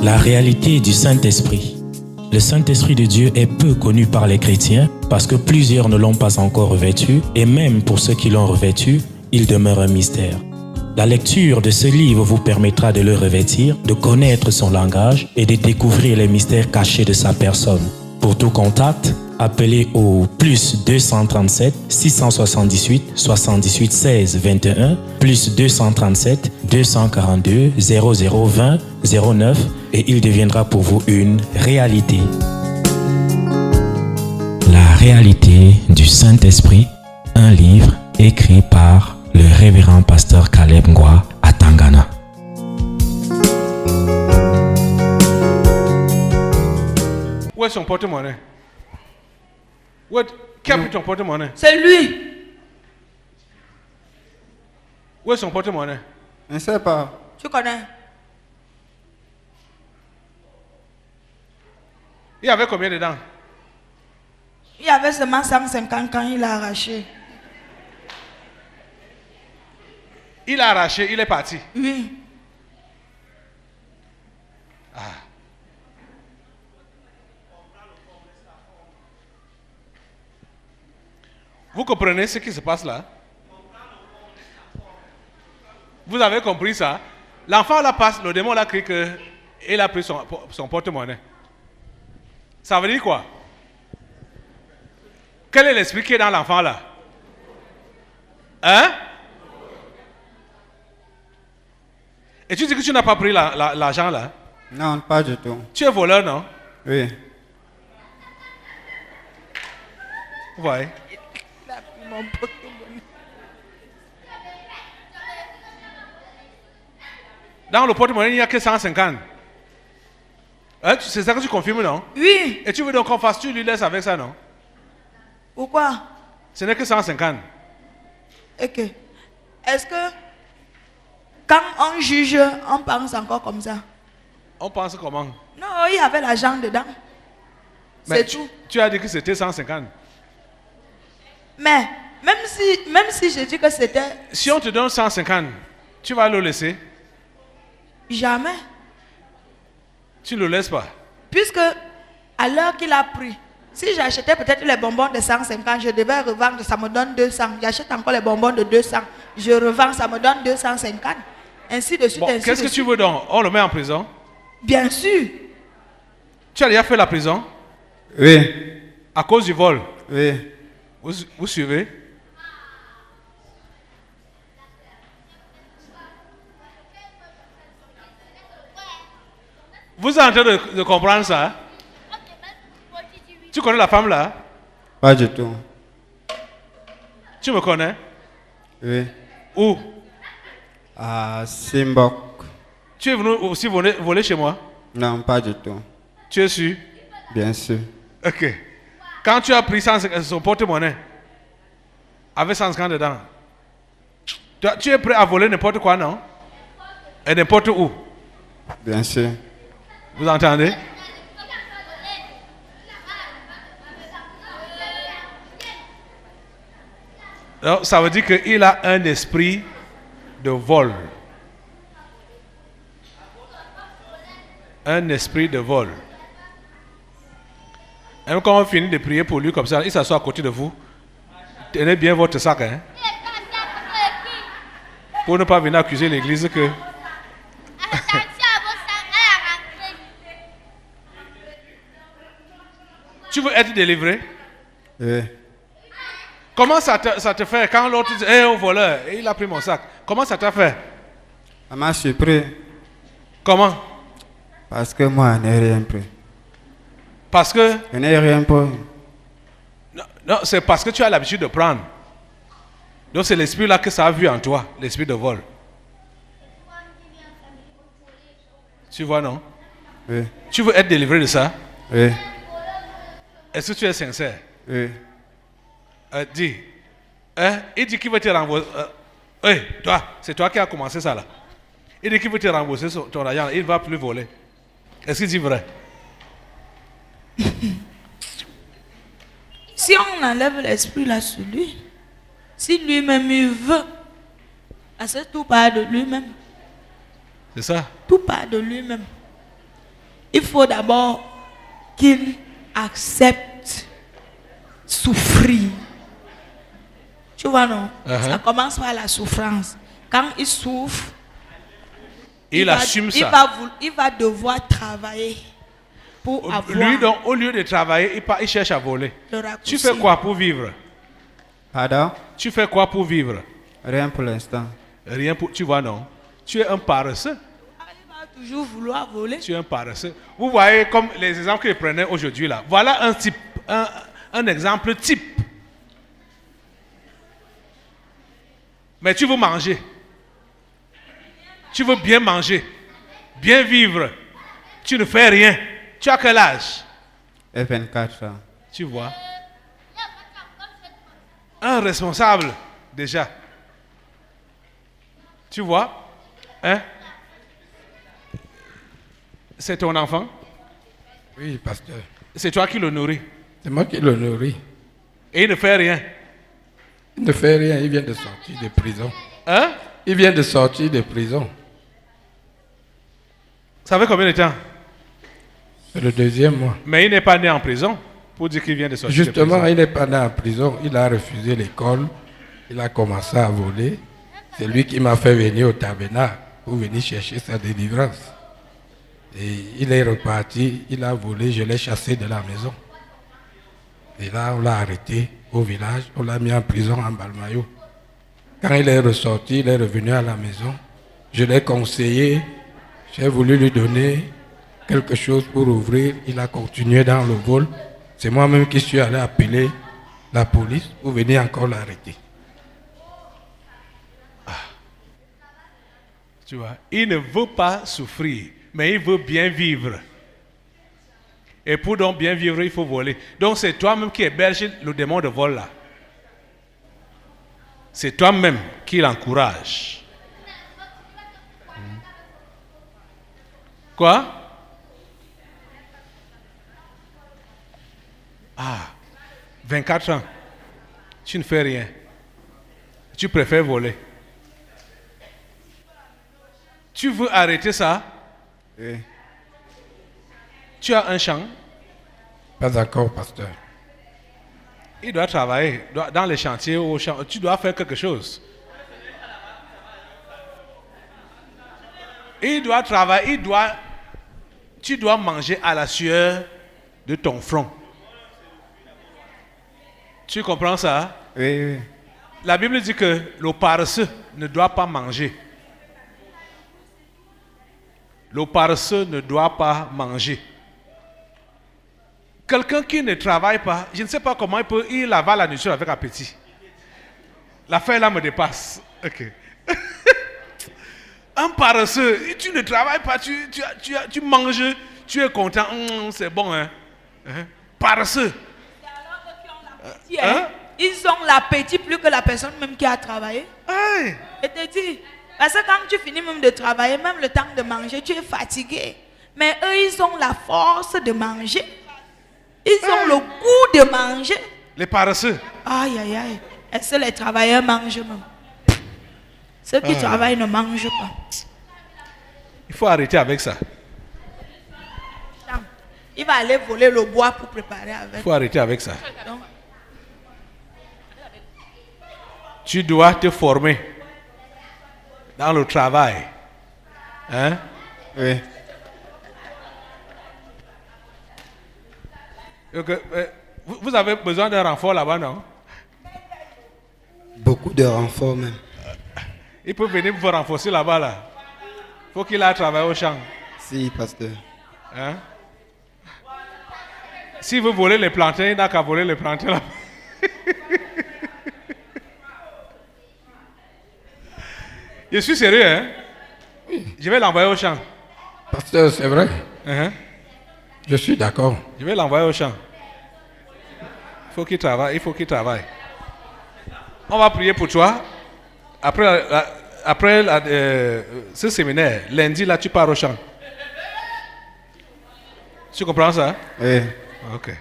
La réalité du Saint-Esprit. Le Saint-Esprit de Dieu est peu connu par les chrétiens parce que plusieurs ne l'ont pas encore revêtu et même pour ceux qui l'ont revêtu, il demeure un mystère. La lecture de ce livre vous permettra de le revêtir, de connaître son langage et de découvrir les mystères cachés de sa personne. Pour tout contact, appelez au plus 237 678 78 16 21 plus 237 242 0020 09 et il deviendra pour vous une réalité. La réalité du Saint-Esprit, un livre écrit par le révérend pasteur Caleb Ngwa à Tangana. Où est son porte-monnaie? Qui a pris ton porte-monnaie? C'est lui. Où est son porte-monnaie? Je ne sais pas. Tu connais? Il y avait combien dedans? Il y avait seulement 150 quand il a arraché. Il a arraché, il est parti. Oui. Vous comprenez ce qui se passe là? Vous avez compris ça? L'enfant là passe, le démon là crie qu'il a pris son porte-monnaie. Ça veut dire quoi? Quel est l'esprit qui est dans l'enfant là? Hein? Et tu dis que tu n'as pas pris l'argent là? Non, pas du tout. Tu es voleur, non? Oui. Vous voyez? Il a pris mon porte-monnaie. Dans le porte-monnaie, il n'y a que 150. Hein, c'est ça que tu confirmes, non? Oui. Et tu veux donc qu'on fasse, tu lui laisses avec ça, non? Pourquoi? Ce n'est que 150. Ok. Est-ce que quand on juge, on pense encore comme ça? On pense comment? Non, il y avait l'argent dedans. Mais C'est tout. Tu as dit que c'était 150. Mais même si je dis que c'était Si on te donne 150, tu vas le laisser? jamais. Tu ne le laisses pas? Puisque à l'heure qu'il a pris, si j'achetais peut-être les bonbons de 150, je devais revendre, ça me donne 200. J'achète encore les bonbons de 200, je revends, ça me donne 250. Ainsi de suite, Bon, ainsi qu'est-ce de que tu suite. veux donc? On le met en prison? Bien sûr. Tu as déjà fait la prison? Oui. À cause du vol? Oui. Vous suivez? Vous êtes en train de comprendre ça? Tu connais la femme là? Pas du tout. Tu me connais? Oui. Où? À Simbok. Tu es venu aussi voler chez moi? Non, pas du tout. Tu es sûr? Bien sûr. Ok. Quand tu as pris son porte-monnaie, avec 150 dedans, tu es prêt à voler n'importe quoi, non? Et n'importe où? Bien sûr. Vous entendez? Alors, ça veut dire qu'il a un esprit de vol. Un esprit de vol. Et quand on finit de prier pour lui comme ça, il s'assoit à côté de vous. Tenez bien votre sac, hein? Pour ne pas venir accuser l'église que... Tu veux être délivré? Oui. Comment ça te fait quand l'autre dit, hé, voleur, il a pris mon sac. Comment ça t'a fait? Ça m'a surpris. Comment? Parce que moi, je n'ai rien pris. Parce que... Je n'ai rien pris. Non, c'est parce que tu as l'habitude de prendre. Donc c'est l'esprit là que ça a vu en toi, l'esprit de vol. Tu vois, non? Oui. Tu veux être délivré de ça? Oui. Est-ce que tu es sincère? Oui. Dis. Hein? Il dit qu'il veut te rembourser. Hey, toi, c'est toi qui as commencé ça là. Il dit qu'il veut te rembourser ton argent, il ne va plus voler. Est-ce qu'il dit vrai? Si on enlève l'esprit là sur lui, si lui-même il veut, parce que tout part de lui-même. C'est ça? Tout part de lui-même. il faut d'abord qu'il accepte souffrir. Tu vois, non? Ça commence par la souffrance. Quand il souffre, Il assume ça. Il va devoir travailler pour avoir Lui, donc, au lieu de travailler, il cherche à voler. le raccourci. Tu fais quoi pour vivre? Pardon? Tu fais quoi pour vivre? Rien pour l'instant. Rien pour... Tu vois, non? Tu es un paresseux. Il va toujours vouloir voler. Tu es un paresseux. Vous voyez comme les exemples que je prenais aujourd'hui là. Voilà un type, un exemple type. Mais tu veux manger. Tu veux bien manger. Bien vivre. Tu ne fais rien. Tu as quel âge? Et 24 ans. Tu vois? Un responsable, déjà. Tu vois? Hein? C'est ton enfant? Oui, pasteur. C'est toi qui le nourris. C'est moi qui le nourris. Et il ne fait rien. Il ne fait rien, il vient de sortir de prison. Hein? Il vient de sortir de prison. Ça fait combien de temps? C'est le 2e mois. Mais il n'est pas né en prison pour dire qu'il vient de sortir de Justement, prison. il n'est pas né en prison. Il a refusé l'école. Il a commencé à voler. C'est lui qui m'a fait venir au tabernacle pour venir chercher sa délivrance. Et il est reparti. Il a volé. Je l'ai chassé de la maison. Et là, on l'a arrêté au village. On l'a mis en prison en Balmayo. Quand il est ressorti, il est revenu à la maison. Je l'ai conseillé. J'ai voulu lui donner quelque chose pour ouvrir. Il a continué dans le vol. C'est moi-même qui suis allé appeler la police pour venir encore l'arrêter. Tu vois, il ne veut pas souffrir, mais il veut bien vivre. Et pour donc bien vivre, il faut voler. Donc c'est toi-même qui héberge le démon de vol là. C'est toi-même qui l'encourage. Quoi? Ah, 24 ans. Tu ne fais rien. Tu préfères voler. Tu veux arrêter ça? Oui. Tu as un champ. Pas encore, pasteur. Il doit travailler dans les chantiers ou au champ. Tu dois faire quelque chose. Il doit travailler, tu dois manger à la sueur de ton front. Tu comprends ça? Oui, oui. La Bible dit que le paresseux ne doit pas manger. Le paresseux ne doit pas manger. Quelqu'un qui ne travaille pas, je ne sais pas comment il avale la nourriture avec appétit. L'affaire là me dépasse. Ok. Un paresseux, tu ne travailles pas, tu manges, tu es content, c'est bon, hein? Paresseux. Hein? Ils ont l'appétit plus que la personne même qui a travaillé. Hey. Je te dis, parce que quand tu finis même de travailler, même le temps de manger, tu es fatigué. Mais eux, ils ont la force de manger. Ils ont le goût de manger. Les paresseux. Aïe, aïe, aïe. Est-ce que les travailleurs mangent même? Ceux qui travaillent ne mangent pas. Il faut arrêter avec ça. Il va aller voler le bois pour préparer avec. Il faut arrêter avec ça. Donc, Tu dois te former dans le travail. Hein? Oui. Donc, vous avez besoin d'un renfort là-bas, non? Beaucoup de renforts même. Il peut venir vous renforcer là-bas, là. Il faut qu'il aille travailler au champ. Si, pasteur. Hein? Si vous volez les plantains, il n'a qu'à voler les plantains là. Je suis sérieux, hein? Je vais l'envoyer au champ. Pasteur, c'est vrai. Hein? Je suis d'accord. Je vais l'envoyer au champ. Il faut qu'il travaille, il faut qu'il travaille. On va prier pour toi. Après ce séminaire, lundi, là, tu pars au champ. Tu comprends ça? Oui. Ok.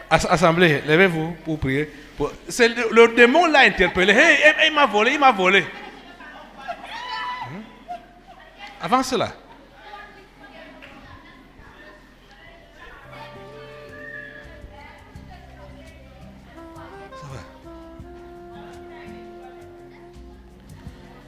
Assemblée, levez-vous pour prier. C'est le démon l'a interpellé. Hey, il m'a volé, il m'a volé. Avant cela.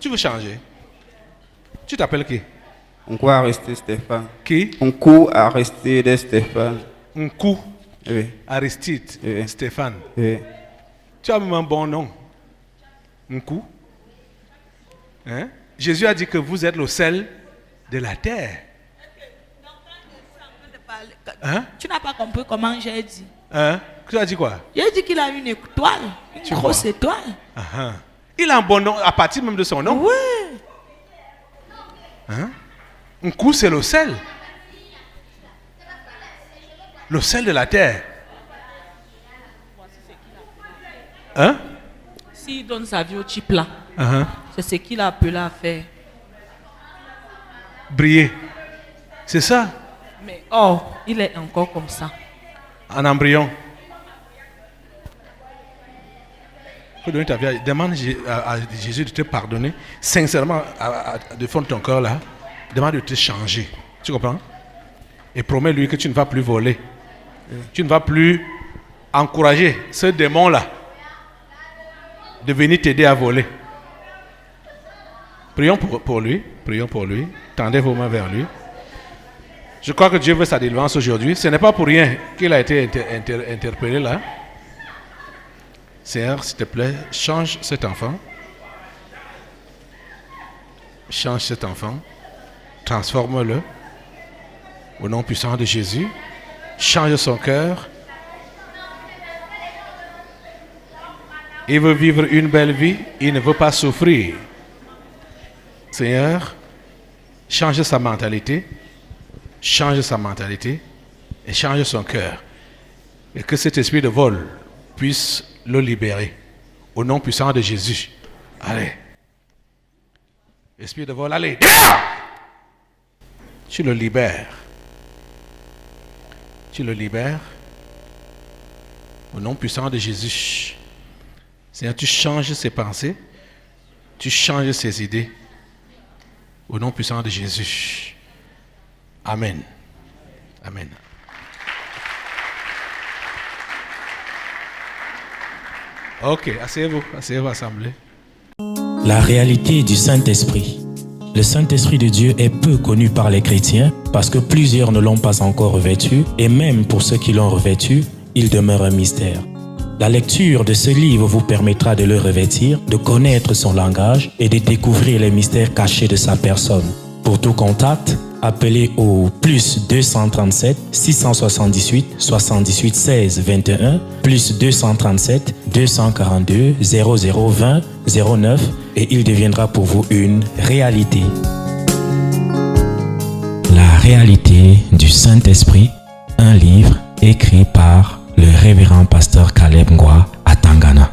Tu veux changer? Tu t'appelles qui? On court Aristide Stéphane. Qui? On court Aristide Stéphane. Nkou, Oui. Aristide, Oui. Stéphane. Oui. Tu as même un bon nom. Nkou. Hein? Jésus a dit que vous êtes le sel de la terre. Hein? Tu n'as pas compris comment j'ai dit. Hein? Tu as dit quoi? J'ai dit qu'il a une étoile, une Tu grosse vois. étoile. Ah. Il a un bon nom à partir même de son nom. Oui. Hein? Nkou, c'est le sel. Le sel de la terre. Hein? S'il donne sa vie au type là, Uh-huh. c'est ce qu'il a appelé à faire. Briller. C'est ça, Mais or, il est encore comme ça. en embryon. Faut donner ta vie. Demande à Jésus de te pardonner sincèrement de fond de ton cœur là. Demande de te changer. Tu comprends? Et promets-lui que tu ne vas plus voler. Tu ne vas plus encourager ce démon là de venir t'aider à voler. Prions pour lui. Prions pour lui. Tendez vos mains vers lui. Je crois que Dieu veut sa délivrance aujourd'hui. Ce n'est pas pour rien qu'il a été interpellé là. Seigneur, s'il te plaît, change cet enfant. Change cet enfant. Transforme-le. Au nom puissant de Jésus. Change son cœur. Il veut vivre une belle vie. Il ne veut pas souffrir. Seigneur, change sa mentalité. Change sa mentalité. Et change son cœur. Et que cet esprit de vol puisse le libérer. Au nom puissant de Jésus. Allez. Esprit de vol, allez. Tu le libères. Tu le libères. Au nom puissant de Jésus. Seigneur, tu changes ses pensées. Tu changes ses idées. Au nom puissant de Jésus. Amen. Amen. Ok, asseyez-vous, assemblée. La réalité du Saint-Esprit. Le Saint-Esprit de Dieu est peu connu par les chrétiens parce que plusieurs ne l'ont pas encore revêtu et même pour ceux qui l'ont revêtu, il demeure un mystère. La lecture de ce livre vous permettra de le revêtir, de connaître son langage et de découvrir les mystères cachés de sa personne. Pour tout contact, appelez au plus 237 678 78 16 21 plus 237 242 0020 09 et il deviendra pour vous une réalité. La réalité du Saint-Esprit, un livre écrit par le révérend pasteur Caleb Ngwa à Tangana.